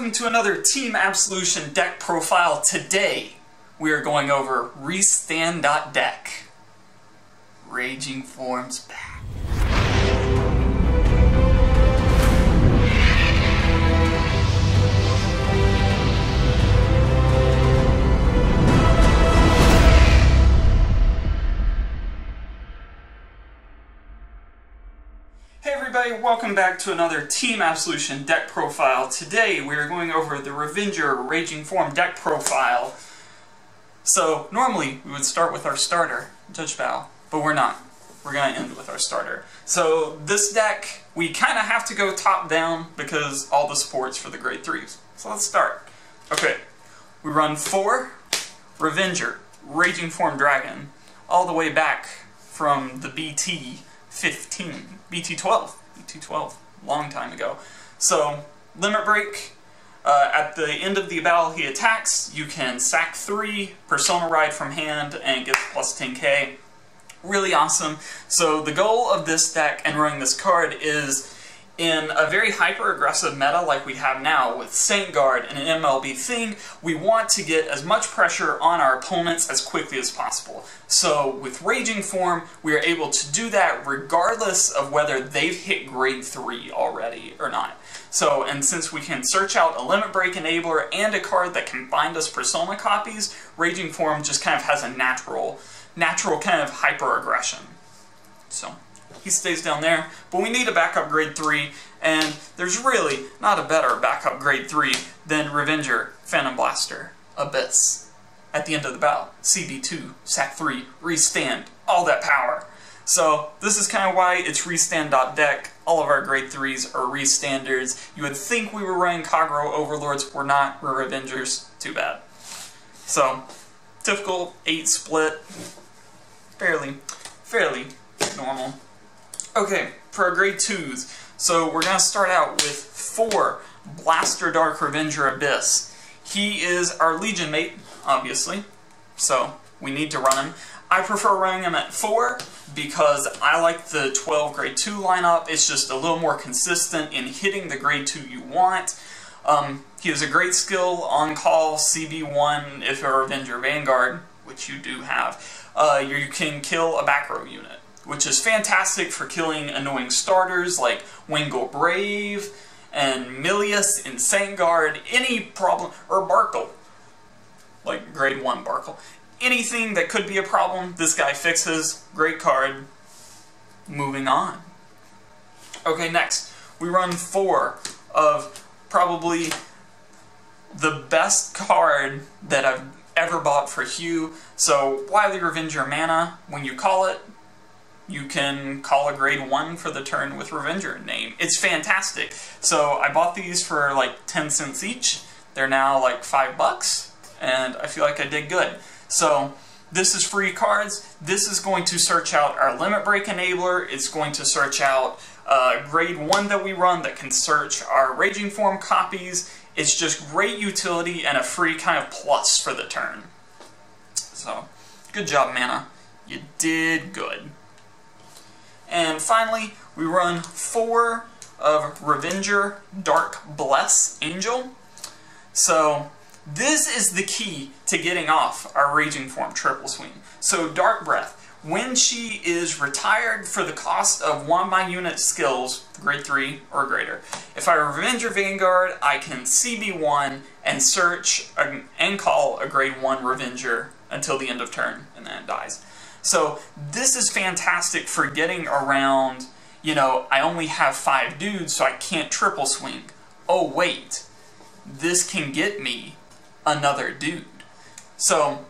welcome to another Team Absolution deck profile. Today, we are going over Restand.deck. Raging Form's back. Hey everybody, welcome back to another Team Absolution deck profile. Today we are going over the Revenger Raging Form deck profile. So normally we would start with our starter, Judgebau, but we're not. We're going to end with our starter. So this deck, we kind of have to go top down because all the support's for the grade 3s. So let's start. Okay, we run 4 Revenger Raging Form Dragon all the way back from the BT12, long time ago. So, limit break, at the end of the battle he attacks, you can sack 3, Persona Ride from hand, and get plus 10k. Really awesome. So the goal of this deck and running this card is, in a very hyper-aggressive meta like we have now with Vanguard and an MLB thing, we want to get as much pressure on our opponents as quickly as possible. So with Raging Form, we are able to do that regardless of whether they've hit grade 3 already or not. So, and since we can search out a Limit Break Enabler and a card that can bind us Persona copies, Raging Form just kind of has a natural kind of hyper-aggression. So he stays down there, but we need a backup grade 3, and there's really not a better backup grade 3 than Revenger, Phantom Blaster, Abyss. At the end of the battle, CB2, sack 3, restand, all that power. So this is kind of why it's Restand.deck. All of our grade 3s are restandards. You would think we were running Aggro Overlords, we're not, we're Revengers, too bad. So, typical 8 split, fairly normal. Okay, for our grade 2s, so we're going to start out with 4 Blaster Dark Revenger Abyss. He is our Legion mate, obviously, so we need to run him. I prefer running him at 4 because I like the 12 grade 2 lineup. It's just a little more consistent in hitting the grade 2 you want. He has a great skill on call, CB1 if you're a Revenger Vanguard, which you do have. You can kill a back row unit, which is fantastic for killing annoying starters like Wingle Brave and Milius in Vanguard, any problem, or Barkle, like grade 1 Barkle. Anything that could be a problem, this guy fixes. Great card. Moving on. Okay, next, we run 4 of probably the best card that I've ever bought for Hugh. So, Wily Revenger Mana, when you call it, you can call a grade 1 for the turn with Revenger name. It's fantastic. So I bought these for like 10 cents each. They're now like $5, and I feel like I did good. So this is free cards. This is going to search out our Limit Break Enabler. It's going to search out grade 1 that we run that can search our Raging Form copies. It's just great utility and a free kind of plus for the turn. So, good job, Mana. You did good. And finally, we run 4 of Revenger Darkbless Angel. So, this is the key to getting off our Raging Form triple swing. So, Dark Breath, when she is retired for the cost of one of my unit skills, grade 3 or greater, if I Revenger Vanguard, I can CB1 and search and call a grade 1 Revenger until the end of turn, and then it dies. So this is fantastic for getting around, you know, I only have 5 dudes, so I can't triple swing. Oh wait, this can get me another dude. So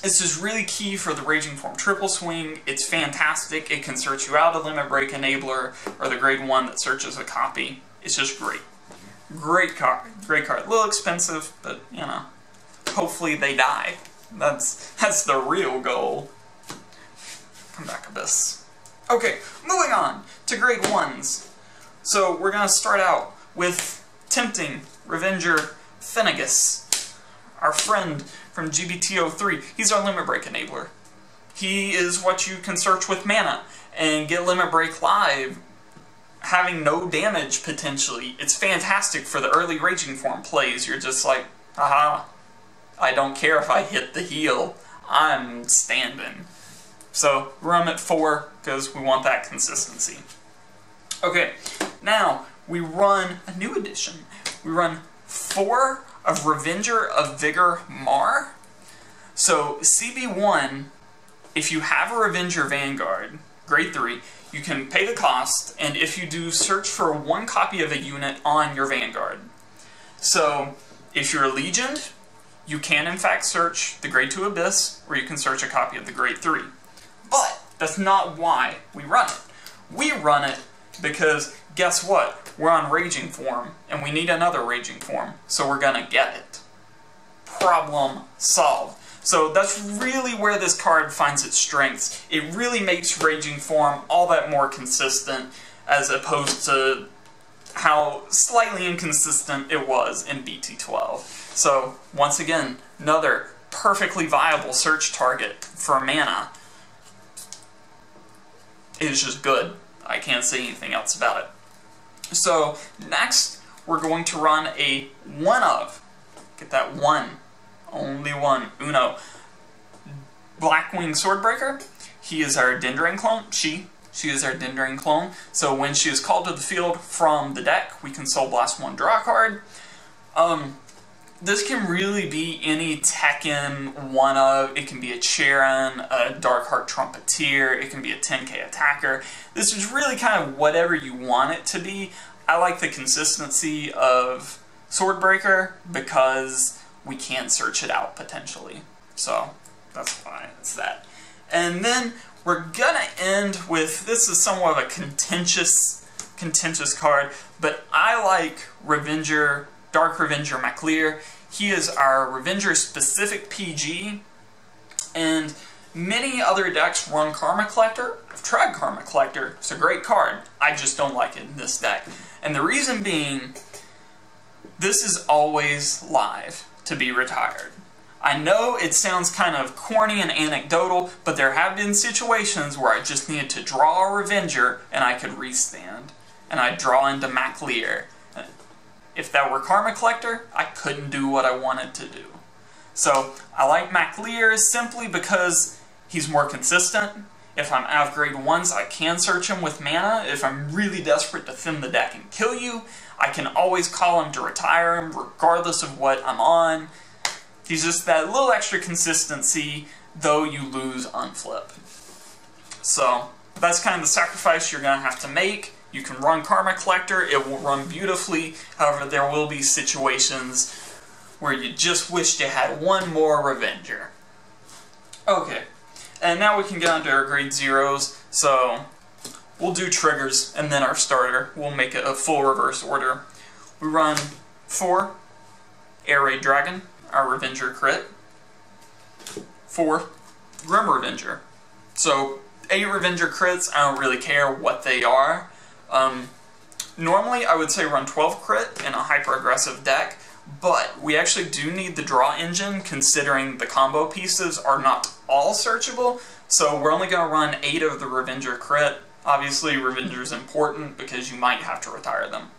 this is really key for the Raging Form triple swing. It's fantastic. It can search you out a Limit Break Enabler or the grade 1 that searches a copy. It's just great. Great card. Great card. A little expensive, but you know, hopefully they die. That's the real goal. Come back, Abyss. Okay, moving on to grade 1s. So we're going to start out with Tempting Revenger Finegas, our friend from GBT03. He's our Limit Break Enabler. He is what you can search with Mana and get Limit Break live having no damage potentially, it's fantastic for the early Raging Form plays. You're just like, haha, I don't care if I hit the heal, I'm standing. So run at 4 because we want that consistency. Okay, now we run a new addition. We run 4 of Revenger of Vigor Maur. So CB1, if you have a Revenger Vanguard, grade 3, you can pay the cost, and if you do, search for 1 copy of a unit on your Vanguard. So if you're a Legion, you can in fact search the grade 2 Abyss, or you can search a copy of the grade 3. But that's not why we run it. We run it because, guess what? We're on Raging Form, and we need another Raging Form, so we're gonna get it. Problem solved. So that's really where this card finds its strengths. It really makes Raging Form all that more consistent, as opposed to how slightly inconsistent it was in BT12. So, once again, another perfectly viable search target for mana. It is just good. I can't say anything else about it. So, next, we're going to run a 1 of, get that 1, only 1, uno, Blackwing Swordbreaker. He is our Dendering clone. She is our Dendering clone. So when she is called to the field from the deck, we can Soul Blast 1, draw a card. This can really be any Tekken 1 of. It can be a Charon, a Darkheart Trumpeteer, it can be a 10k attacker. This is really kind of whatever you want it to be. I like the consistency of Swordbreaker because we can search it out potentially. So that's why it's that. And then we're gonna end with, this is somewhat of a contentious card, but I like Revenger, Dark Revenger MacLear. He is our Revenger specific PG, and many other decks run Karma Collector. I've tried Karma Collector, it's a great card, I just don't like it in this deck. And the reason being, this is always live to be retired. I know it sounds kind of corny and anecdotal, but there have been situations where I just needed to draw a Revenger and I could restand. And I'd draw into MacLear. If that were Karma Collector, I couldn't do what I wanted to do. So I like MacLear simply because he's more consistent. If I'm out of grade 1s, I can search him with mana. If I'm really desperate to thin the deck and kill you, I can always call him to retire him regardless of what I'm on. He's just that little extra consistency, though you lose on flip. So that's kind of the sacrifice you're going to have to make. You can run Karma Collector, it will run beautifully. However, there will be situations where you just wished you had 1 more Revenger. Okay, and now we can get onto our grade 0s. So we'll do triggers and then our starter. We'll make it a full reverse order. We run 4 Air Raid Dragon, our Revenger crit. 4 Grim Revenger. So 8 Revenger crits, I don't really care what they are. Normally I would say run 12 crit in a hyper-aggressive deck, but we actually do need the draw engine considering the combo pieces are not all searchable, so we're only going to run 8 of the Revenger crit. Obviously Revenger is important because you might have to retire them.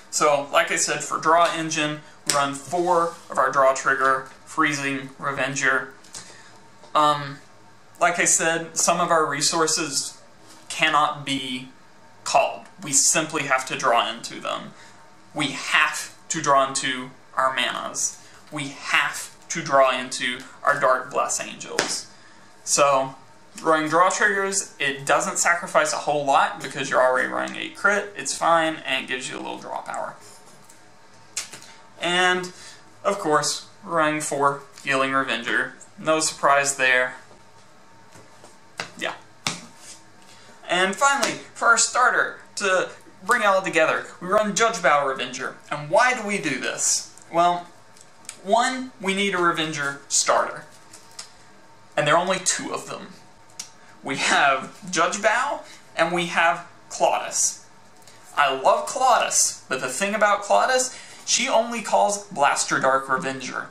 So, like I said, for draw engine, we run 4 of our draw trigger, Freezing Revenger. Like I said, some of our resources cannot be called. We simply have to draw into them. We have to draw into our manas. We have to draw into our Darkbless Angels. So, running draw triggers, it doesn't sacrifice a whole lot because you're already running 8 crit, it's fine, and it gives you a little draw power. And, of course, running 4 Healing Revenger. No surprise there. Yeah. And finally, for our starter, to bring it all together, we run Judgebau Revenger. And why do we do this? Well, 1, we need a Revenger starter. And there are only 2 of them. We have Judgebau, and we have Claudus. I love Claudus, but the thing about Claudus, she only calls Blaster Dark Revenger.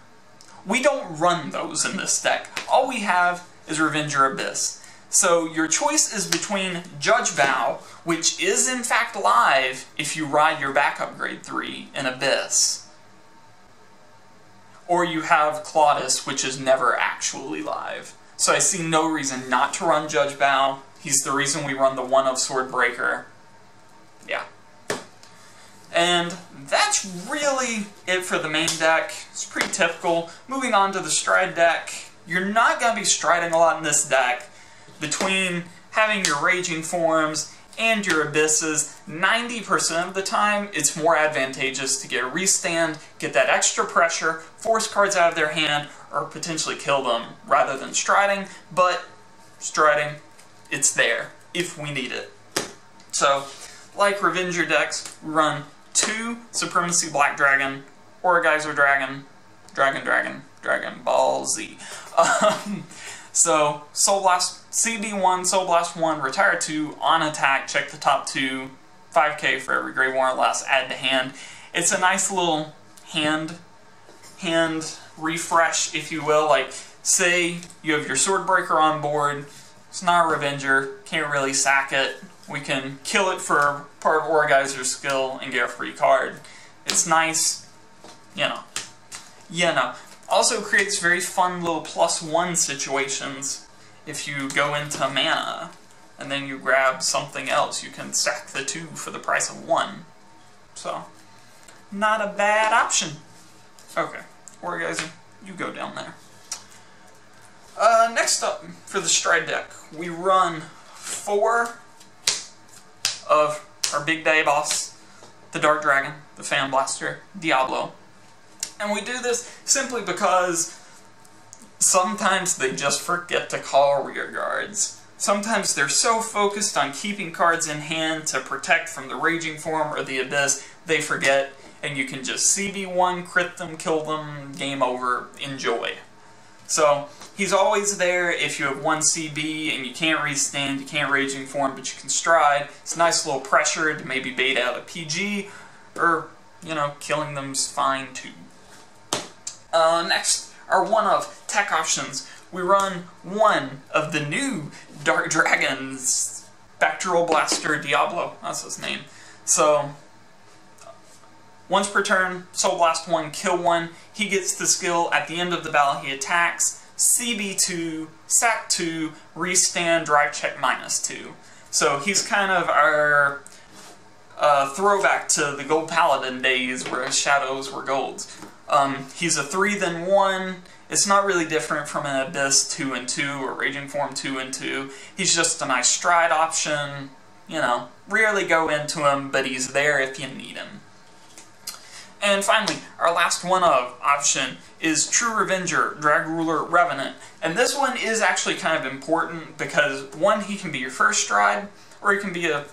We don't run those in this deck. All we have is Revenger Abyss. So your choice is between Judgebau, which is in fact live if you ride your backup grade 3 in Abyss, or you have Claudus, which is never actually live. So I see no reason not to run Judgebau. He's the reason we run the 1 of Swordbreaker. Yeah. And that's really it for the main deck. It's pretty typical. Moving on to the Stride deck. You're not going to be striding a lot in this deck. Between having your Raging Forms and your Abysses, 90% of the time it's more advantageous to get a restand, get that extra pressure, force cards out of their hand, or potentially kill them rather than striding. But striding, it's there if we need it. So, like Revenger decks, we run 2 Supremacy Black Dragon, Aurageyser Dragon, Dragon Ball Z. So, Soul Blast, CB1, Soul Blast 1, retire 2, on attack, check the top 2, 5k for every grade 1 or less, add to hand. It's a nice little hand refresh, if you will. Like, say you have your Swordbreaker on board, it's not a Revenger, can't really sack it. We can kill it for part of Aurageyser's skill and get a free card. It's nice, you know. Also creates very fun little +1 situations. If you go into mana and then you grab something else, you can stack the 2 for the price of 1. So, not a bad option. Okay, Aurageyser, you go down there. Next up, for the Stride deck, we run 4 of our big day boss, the Dark Dragon, the Fan Blaster, Diablo. And we do this simply because sometimes they just forget to call rear guards. Sometimes they're so focused on keeping cards in hand to protect from the Raging Form or the Abyss, they forget, and you can just CB1, crit them, kill them, game over, enjoy. So, he's always there if you have 1 CB and you can't restand, you can't Raging Form, but you can stride. It's a nice little pressure to maybe bait out a PG, or, you know, killing them's fine too. Next, our 1 of tech options. We run 1 of the new Dark Dragons, Spectral Blaster Diablo, that's his name. So, once per turn, Soul Blast 1, kill 1. He gets the skill at the end of the battle he attacks, CB2, sack 2, restand, drive check -2. So he's kind of our throwback to the Gold Paladin days where shadows were golds. He's a 3 then 1. It's not really different from an Abyss 2 and 2 or Raging Form 2 and 2. He's just a nice stride option. You know, rarely go into him, but he's there if you need him. And finally, our last 1 of option is True Revenger, Dragruler, Revenant. And this one is actually kind of important because, 1, he can be your first stride, or he can be a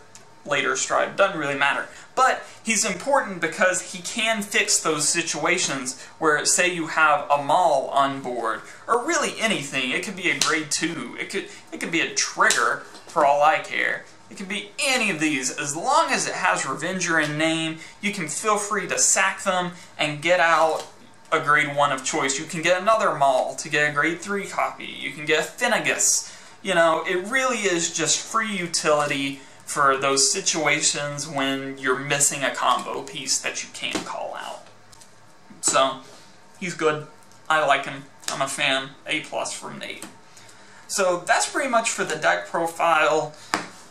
later stride, doesn't really matter. But he's important because he can fix those situations where, say you have a Maul on board, or really anything. It could be a grade 2, it could be a trigger, for all I care. It can be any of these. As long as it has Revenger in name, you can feel free to sack them and get out a grade 1 of choice. You can get another Maul to get a grade 3 copy. You can get a Finegas. You know, it really is just free utility for those situations when you're missing a combo piece that you can't call out. So, he's good. I like him. I'm a fan. A+ from Nate. So, that's pretty much for the deck profile.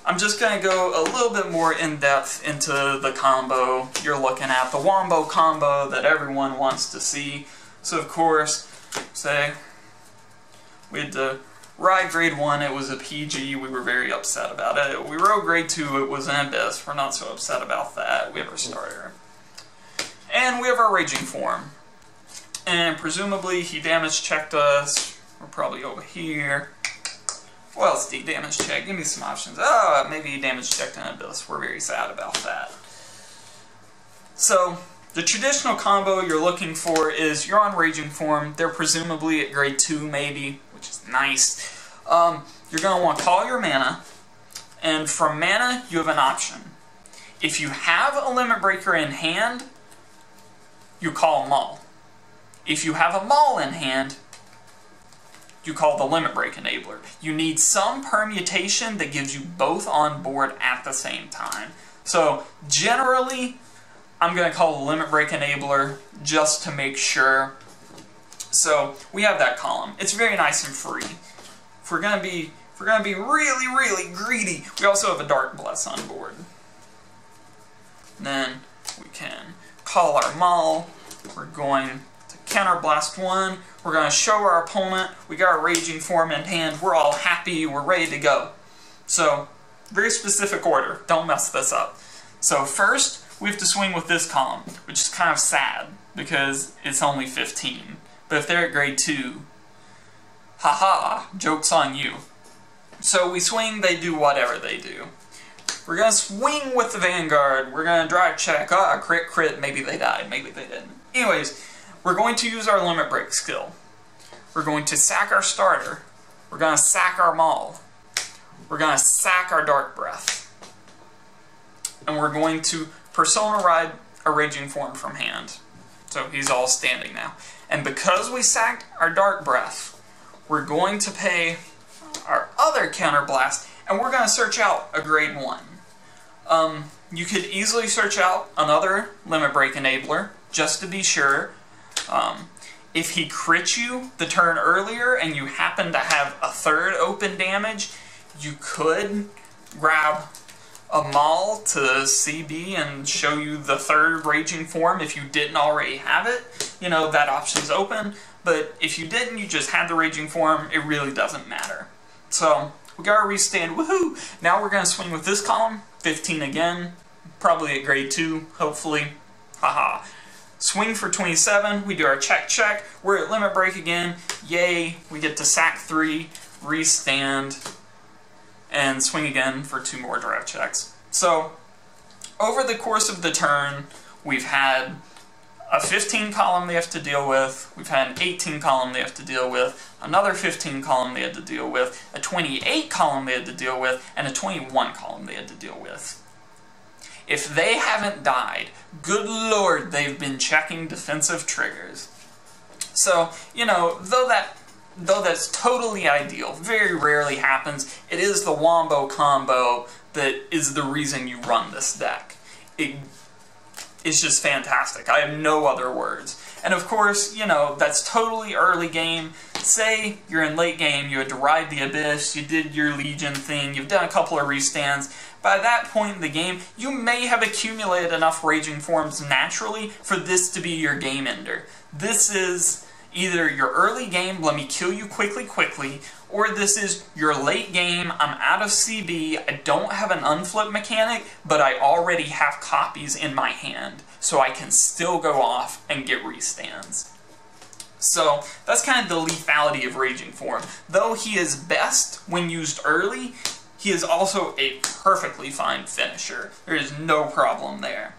I'm just going to go a little bit more in-depth into the combo you're looking at, the Wombo combo that everyone wants to see. So of course, say, we had to ride grade 1, it was a PG, we were very upset about it. We rode grade 2, it was an Abyss, we're not so upset about that. We have our starter. And we have our Raging Form. And presumably he damage checked us, we're probably over here. What else did he damage check? Give me some options. Oh, maybe he damage checked an Abyss. We're very sad about that. So, the traditional combo you're looking for is you're on Raging Form. They're presumably at grade 2 maybe, which is nice. You're going to want to call your mana. And from mana, you have an option. If you have a Limit Breaker in hand, you call a Maul. If you have a Maul in hand, you call the Limit Break Enabler. You need some permutation that gives you both on board at the same time. So generally, I'm going to call the Limit Break Enabler just to make sure. So we have that column. It's very nice and free. If we're going to be really, really greedy, we also have a Darkbless on board. And then we can call our Maul. We're going to counterblast 1. We're going to show our opponent. We got our Raging Form in hand. We're all happy. We're ready to go. So, very specific order. Don't mess this up. So first, we have to swing with this column, which is kind of sad because it's only 15. But if they're at grade 2, haha, joke's on you. So we swing, they do whatever they do. We're going to swing with the Vanguard. We're going to drive check. Ah, crit, crit. Maybe they died. Maybe they didn't. Anyways, we're going to use our Limit Break skill. We're going to sack our starter. We're going to sack our Maul. We're going to sack our Dark Breath. And we're going to Persona Ride a Raging Form from hand. So he's all standing now. And because we sacked our Dark Breath, we're going to pay our other Counterblast, and we're going to search out a grade 1. You could easily search out another Limit Break Enabler, just to be sure. If he crits you the turn earlier and you happen to have a third open damage, you could grab a Maul to CB and show you the third Raging Form if you didn't already have it. You know, that option's open, but if you didn't, you just had the Raging Form, it really doesn't matter. So, we got our restand, woohoo! Now we're going to swing with this column, 15 again, probably at grade 2, hopefully, haha. Swing for 27, we do our check check, we're at Limit Break again, yay, we get to sack 3, restand, and swing again for 2 more drive checks. So, over the course of the turn, we've had a 15 column they have to deal with, we've had an 18 column they have to deal with, another 15 column they had to deal with, a 28 column they had to deal with, and a 21 column they had to deal with. If they haven't died, good lord, they've been checking defensive triggers. So, you know, though that's totally ideal, very rarely happens, it is the wombo combo that is the reason you run this deck. It's just fantastic. I have no other words. And of course, you know, that's totally early game. Say you're in late game, you had to ride the Abyss, you did your Legion thing, you've done a couple of restands. By that point in the game, you may have accumulated enough Raging Forms naturally for this to be your game ender. This is either your early game, let me kill you quickly, or this is your late game, I'm out of CB, I don't have an unflip mechanic, but I already have copies in my hand, so I can still go off and get restands. So, that's kind of the lethality of Raging Form. Though he is best when used early, he is also a perfectly fine finisher. There is no problem there.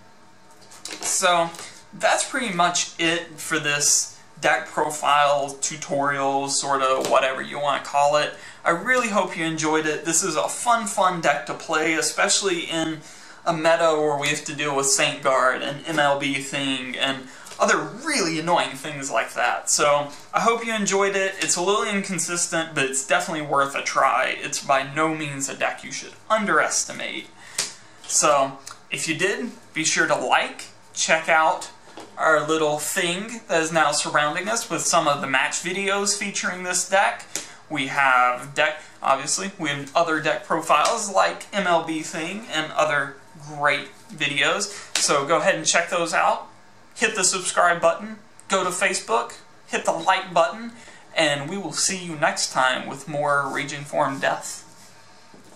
So, that's pretty much it for this deck profile, tutorial, sort of whatever you want to call it. I really hope you enjoyed it. This is a fun deck to play, especially in a meta where we have to deal with Saint Guard and MLB thing and other really annoying things like that. So I hope you enjoyed it. It's a little inconsistent, but it's definitely worth a try. It's by no means a deck you should underestimate. So if you did, be sure to like, check out our little thing that is now surrounding us with some of the match videos featuring this deck. We have obviously, we have other deck profiles like MLB thing and other great videos. So go ahead and check those out. Hit the subscribe button, go to Facebook, hit the like button, and we will see you next time with more Raging Form Death.